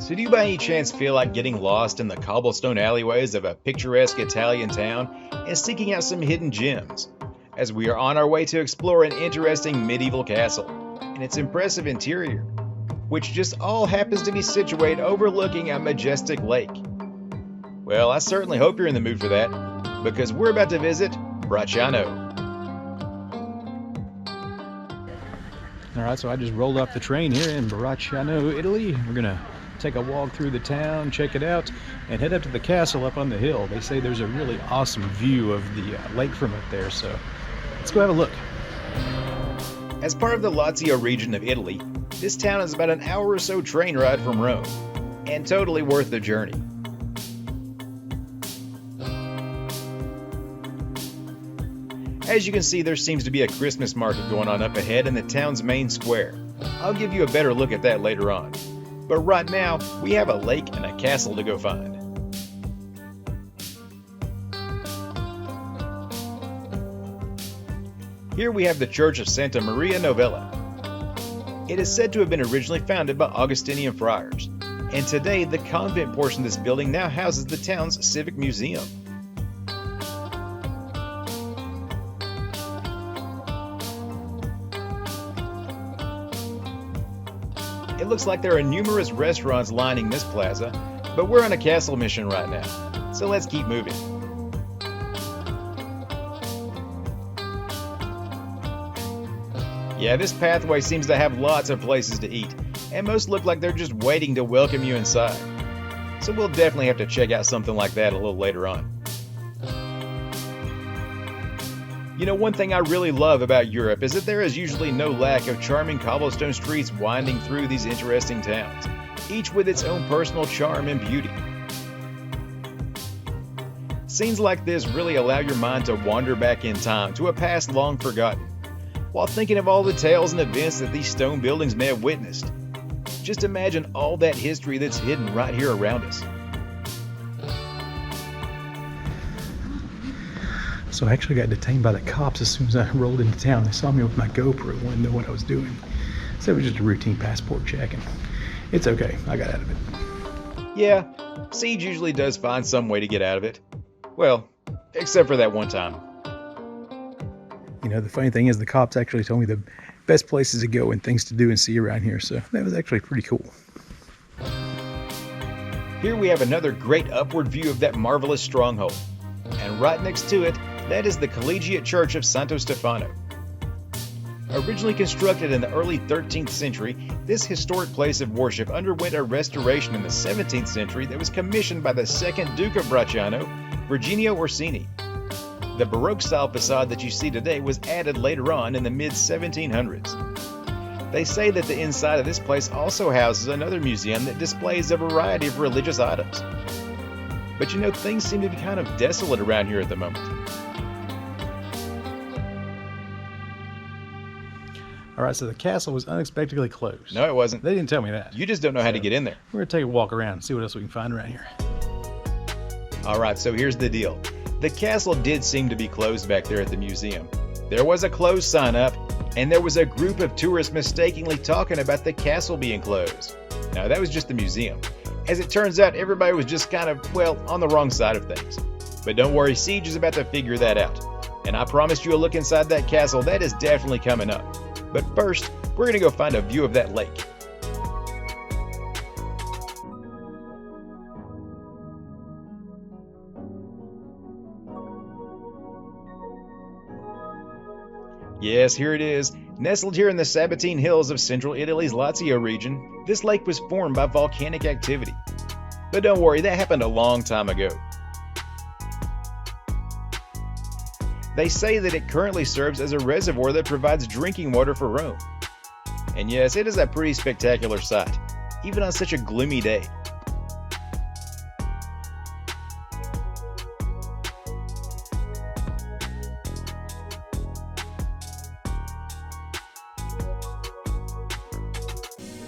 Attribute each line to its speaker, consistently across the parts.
Speaker 1: So do you by any chance feel like getting lost in the cobblestone alleyways of a picturesque Italian town and seeking out some hidden gems? As we are on our way to explore an interesting medieval castle and its impressive interior, which just all happens to be situated overlooking a majestic lake. Well, I certainly hope you're in the mood for that, because we're about to visit Bracciano.
Speaker 2: All right, so I just rolled off the train here in Bracciano, Italy. We're gonna take a walk through the town, check it out, and head up to the castle up on the hill. They say there's a really awesome view of the lake from up there, so let's go have a look.
Speaker 1: As part of the Lazio region of Italy, this town is about an hour or so train ride from Rome, and totally worth the journey. As you can see, there seems to be a Christmas market going on up ahead in the town's main square. I'll give you a better look at that later on. But right now, we have a lake and a castle to go find. Here we have the Church of Santa Maria Novella. It is said to have been originally founded by Augustinian friars, and today the convent portion of this building now houses the town's civic museum. It looks like there are numerous restaurants lining this plaza, but we're on a castle mission right now, so let's keep moving. Yeah, this pathway seems to have lots of places to eat, and most look like they're just waiting to welcome you inside. So we'll definitely have to check out something like that a little later on. You know, one thing I really love about Europe is that there is usually no lack of charming cobblestone streets winding through these interesting towns, each with its own personal charm and beauty. Scenes like this really allow your mind to wander back in time to a past long forgotten, while thinking of all the tales and events that these stone buildings may have witnessed. Just imagine all that history that's hidden right here around us.
Speaker 2: So I actually got detained by the cops as soon as I rolled into town. They saw me with my GoPro, wanted to know what I was doing. So it was just a routine passport check, and it's okay, I got out of it.
Speaker 1: Yeah, Siege usually does find some way to get out of it. Well, except for that one time.
Speaker 2: You know, the funny thing is the cops actually told me the best places to go and things to do and see around here, so that was actually pretty cool.
Speaker 1: Here we have another great upward view of that marvelous stronghold. And right next to it, that is the Collegiate Church of Santo Stefano. Originally constructed in the early 13th century, this historic place of worship underwent a restoration in the 17th century that was commissioned by the second Duke of Bracciano, Virginio Orsini. The Baroque-style facade that you see today was added later on in the mid-1700s. They say that the inside of this place also houses another museum that displays a variety of religious items. But you know, things seem to be kind of desolate around here at the moment.
Speaker 2: All right, so the castle was unexpectedly closed.
Speaker 1: No, it wasn't.
Speaker 2: They didn't tell me that.
Speaker 1: You just don't know how to get in there.
Speaker 2: We're gonna take a walk around and see what else we can find around here.
Speaker 1: All right, so here's the deal. The castle did seem to be closed back there at the museum. There was a closed sign up, and there was a group of tourists mistakenly talking about the castle being closed. Now, that was just the museum. As it turns out, everybody was just kind of, well, on the wrong side of things. But don't worry, Siege is about to figure that out. And I promised you a look inside that castle. That is definitely coming up. But first, we're going to go find a view of that lake. Yes, here it is. Nestled here in the Sabbatine Hills of central Italy's Lazio region, this lake was formed by volcanic activity. But don't worry, that happened a long time ago. They say that it currently serves as a reservoir that provides drinking water for Rome. And yes, it is a pretty spectacular sight, even on such a gloomy day.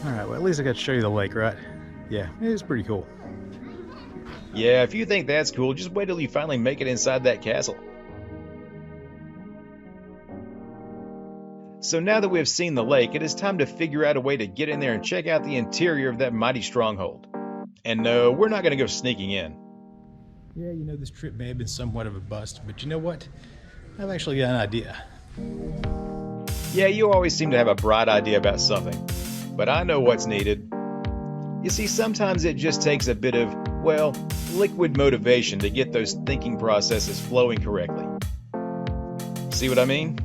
Speaker 2: Alright, well at least I got to show you the lake, right? Yeah, it is pretty cool.
Speaker 1: Yeah, if you think that's cool, just wait till you finally make it inside that castle. So now that we have seen the lake, it is time to figure out a way to get in there and check out the interior of that mighty stronghold. And no, we're not going to go sneaking in.
Speaker 2: Yeah, this trip may have been somewhat of a bust, but you know what? I've actually got an idea.
Speaker 1: Yeah, you always seem to have a bright idea about something, but I know what's needed. You see, sometimes it just takes a bit of, well, liquid motivation to get those thinking processes flowing correctly. See what I mean?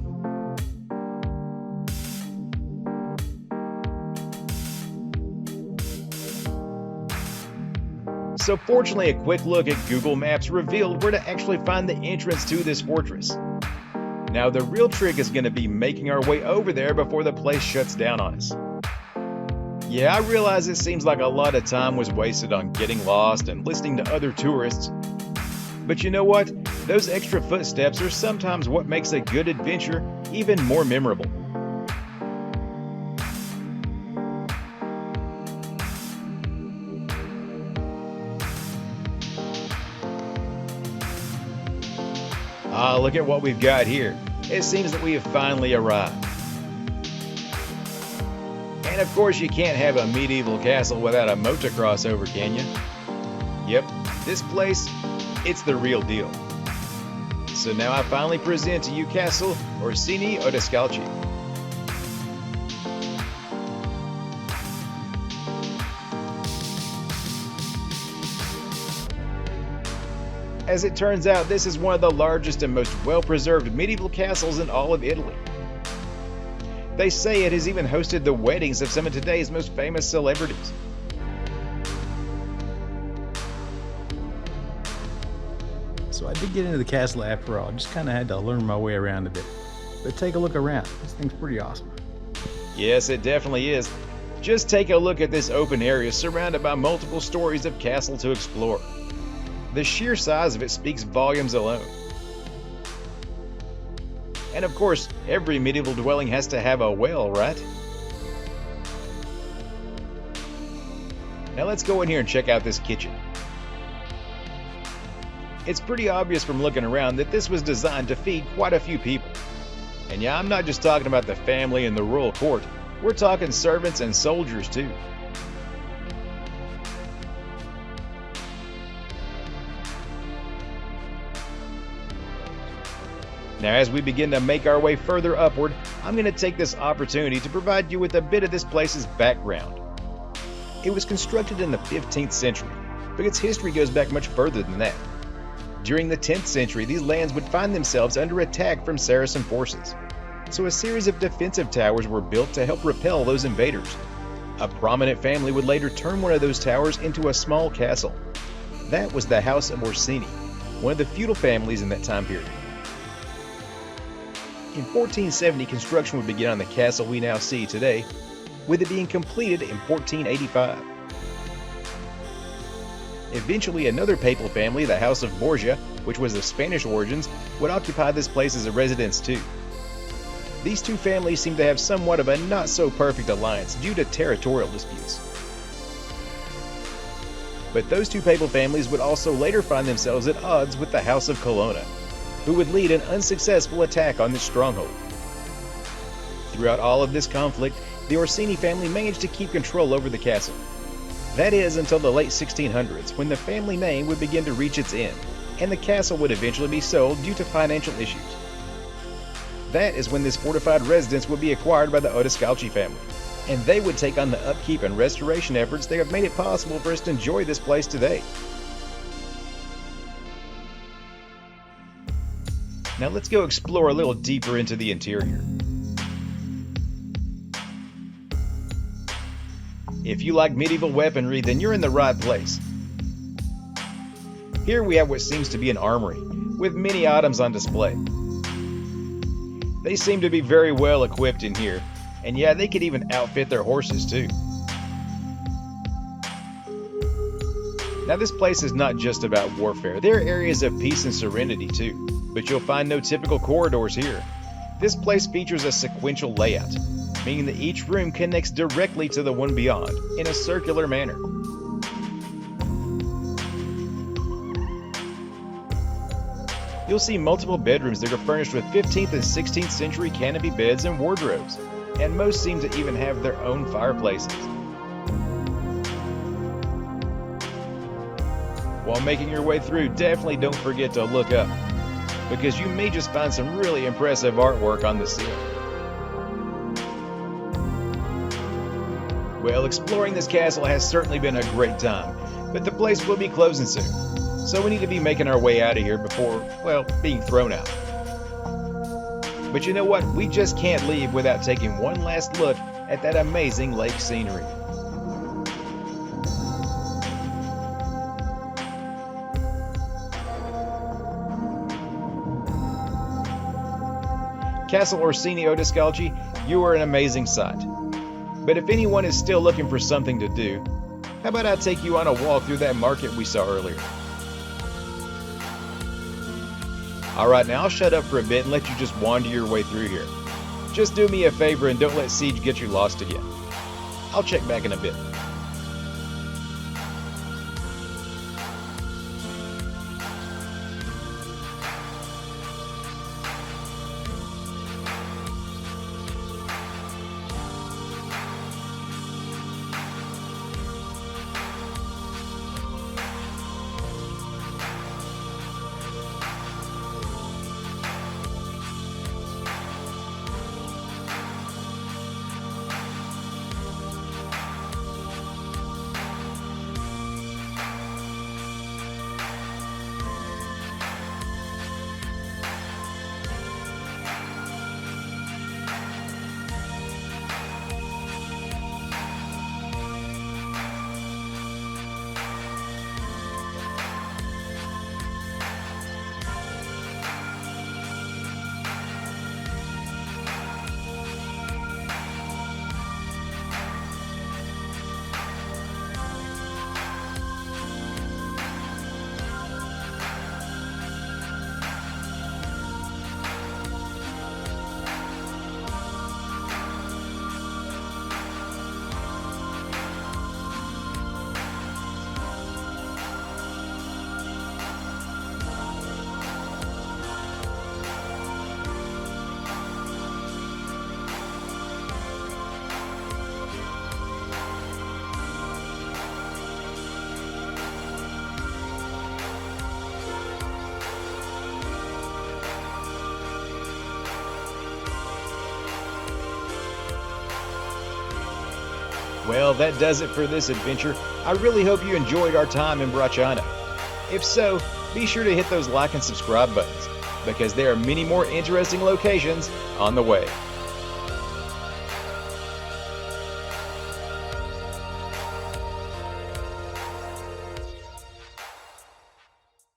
Speaker 1: So fortunately, a quick look at Google Maps revealed where to actually find the entrance to this fortress. Now the real trick is going to be making our way over there before the place shuts down on us. Yeah, I realize it seems like a lot of time was wasted on getting lost and listening to other tourists. But you know what? Those extra footsteps are sometimes what makes a good adventure even more memorable. Ah, look at what we've got here. It seems that we have finally arrived. And of course you can't have a medieval castle without a motocross over, can you? Yep, this place, it's the real deal. So now I finally present to you Castle Orsini-Odescalchi. As it turns out, this is one of the largest and most well-preserved medieval castles in all of Italy. They say it has even hosted the weddings of some of today's most famous celebrities.
Speaker 2: So I did get into the castle after all. Just kind of had to learn my way around a bit. But take a look around. This thing's pretty awesome.
Speaker 1: Yes, it definitely is. Just take a look at this open area surrounded by multiple stories of castle to explore. The sheer size of it speaks volumes alone. And of course, every medieval dwelling has to have a well, right? Now let's go in here and check out this kitchen. It's pretty obvious from looking around that this was designed to feed quite a few people. And yeah, I'm not just talking about the family and the royal court. We're talking servants and soldiers too. Now, as we begin to make our way further upward, I'm going to take this opportunity to provide you with a bit of this place's background. It was constructed in the 15th century, but its history goes back much further than that. During the 10th century, these lands would find themselves under attack from Saracen forces, so a series of defensive towers were built to help repel those invaders. A prominent family would later turn one of those towers into a small castle. That was the House of Orsini, one of the feudal families in that time period. In 1470, construction would begin on the castle we now see today, with it being completed in 1485. Eventually, another papal family, the House of Borgia, which was of Spanish origins, would occupy this place as a residence too. These two families seem to have somewhat of a not-so-perfect alliance due to territorial disputes. But those two papal families would also later find themselves at odds with the House of Colonna, who would lead an unsuccessful attack on this stronghold. Throughout all of this conflict, the Orsini family managed to keep control over the castle. That is, until the late 1600s, when the family name would begin to reach its end, and the castle would eventually be sold due to financial issues. That is when this fortified residence would be acquired by the Odescalchi family, and they would take on the upkeep and restoration efforts that have made it possible for us to enjoy this place today. Now let's go explore a little deeper into the interior. If you like medieval weaponry, then you're in the right place. Here we have what seems to be an armory, with many items on display. They seem to be very well equipped in here, and yeah, they could even outfit their horses too. Now this place is not just about warfare, there are areas of peace and serenity too. But you'll find no typical corridors here. This place features a sequential layout, meaning that each room connects directly to the one beyond in a circular manner. You'll see multiple bedrooms that are furnished with 15th and 16th century canopy beds and wardrobes, and most seem to even have their own fireplaces. While making your way through, definitely don't forget to look up, because you may just find some really impressive artwork on the ceiling. Well, exploring this castle has certainly been a great time, but the place will be closing soon, so we need to be making our way out of here before, well, being thrown out. But you know what? We just can't leave without taking one last look at that amazing lake scenery. Castle Orsini-Odescalchi, you are an amazing sight. But if anyone is still looking for something to do, how about I take you on a walk through that market we saw earlier? Alright, now I'll shut up for a bit and let you just wander your way through here. Just do me a favor and don't let Siege get you lost again. I'll check back in a bit. Well, that does it for this adventure. I really hope you enjoyed our time in Bracciano. If so, be sure to hit those like and subscribe buttons, because there are many more interesting locations on the way.